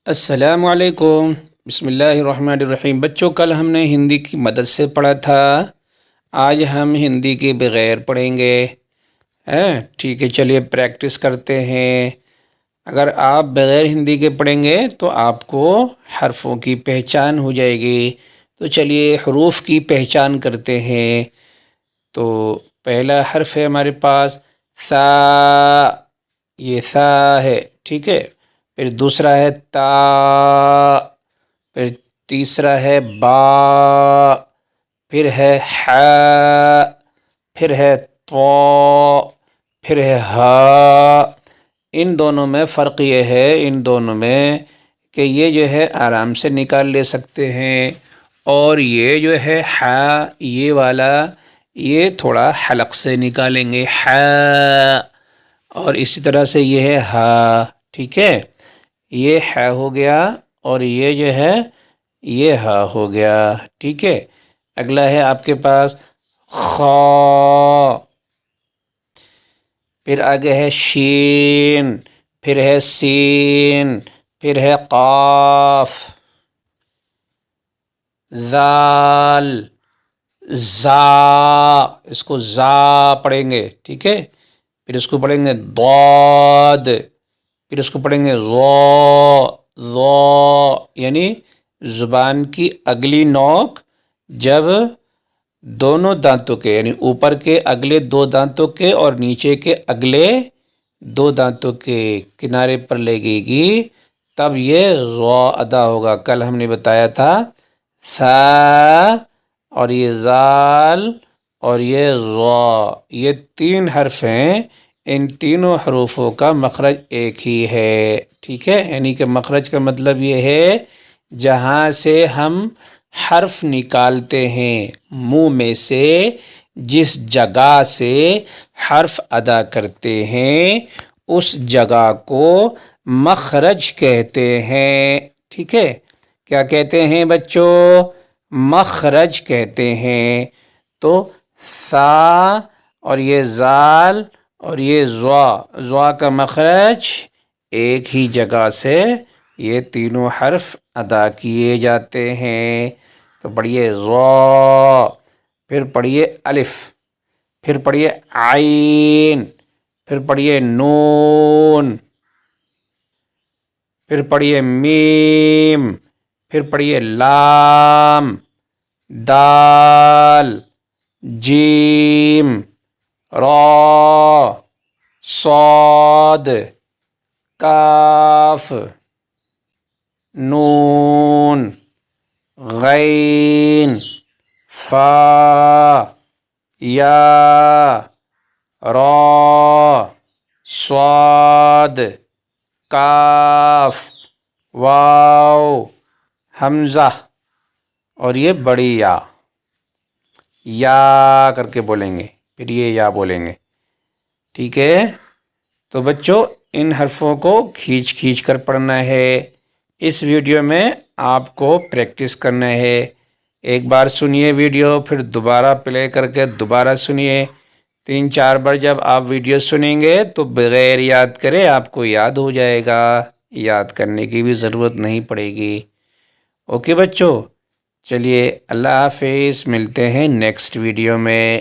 السلام علیکم۔ بسم اللہ الرحمن الرحیم۔ بچوں، کل ہم نے ہندی کی مدد سے پڑھا تھا، آج ہم ہندی کے بغیر پڑھیں گے۔ ٹھیک ہے، چلیے پریکٹس کرتے ہیں۔ اگر آپ بغیر ہندی کے پڑھیں گے تو آپ کو حرفوں کی پہچان ہو جائے گی۔ تو چلیے حروف کی پہچان کرتے ہیں۔ تو پہلا حرف ہے ہمارے پاس سا، یہ سا ہے، ٹھیک ہے۔ پھر دوسرا ہے تا، پھر تیسرا ہے با، پھر ہے حا، پھر ہے طا، پھر ہے ہا۔ ان دونوں میں فرق یہ ہے، ان دونوں میں کہ یہ جو ہے آرام سے نکال لے سکتے ہیں، اور یہ جو ہے حا، یہ والا، یہ تھوڑا حلق سے نکالیں گے حا، اور اسی طرح سے یہ ہے ہا، ٹھیک ہے۔ یہ حا ہو گیا اور یہ جو ہے یہ ہا ہو گیا، ٹھیک ہے۔ اگلا ہے آپ کے پاس خا، پھر آگے ہے شین، پھر ہے سین، پھر ہے قاف، ذال، زا، اس کو زا پڑھیں گے، ٹھیک ہے۔ پھر اس کو پڑھیں گے ضاد، پھر اس کو پڑھیں گے ظا، ظا یعنی زبان کی اگلی نوک جب دونوں دانتوں کے یعنی اوپر کے اگلے دو دانتوں کے اور نیچے کے اگلے دو دانتوں کے کنارے پر لگے گی، تب یہ ظا ادا ہوگا۔ کل ہم نے بتایا تھا سا اور یہ ذال اور یہ ظا، یہ تین حرف ہیں، ان تینوں حروفوں کا مخرج ایک ہی ہے، ٹھیک ہے۔ یعنی کہ مخرج کا مطلب یہ ہے جہاں سے ہم حرف نکالتے ہیں، منہ میں سے جس جگہ سے حرف ادا کرتے ہیں اس جگہ کو مخرج کہتے ہیں، ٹھیک ہے۔ کیا کہتے ہیں بچوں؟ مخرج کہتے ہیں۔ تو سا اور یہ ذال اور یہ ظا، ظا کا مخرج ایک ہی جگہ سے یہ تینوں حرف ادا کیے جاتے ہیں۔ تو پڑھیے ظا، پھر پڑھیے الف، پھر پڑھیے عین، پھر پڑھیے نون، پھر پڑھیے میم، پھر پڑھیے لام، دال، جیم، را، صاد، کاف، نون، غین، فا، یا، را، صاد، کاف، واو، حمزہ، اور یہ بڑی یا کر کے بولیں گے، پھر یہ یا بولیں گے، ٹھیک ہے۔ تو بچوں ان حرفوں کو کھینچ کھینچ کر پڑھنا ہے۔ اس ویڈیو میں آپ کو پریکٹس کرنا ہے۔ ایک بار سنیے ویڈیو، پھر دوبارہ پلے کر کے دوبارہ سنیے۔ 3-4 بار جب آپ ویڈیو سنیں گے تو بغیر یاد کرے آپ کو یاد ہو جائے گا، یاد کرنے کی بھی ضرورت نہیں پڑے گی۔ اوکے بچوں، چلیے اللہ حافظ، ملتے ہیں نیکسٹ ویڈیو میں۔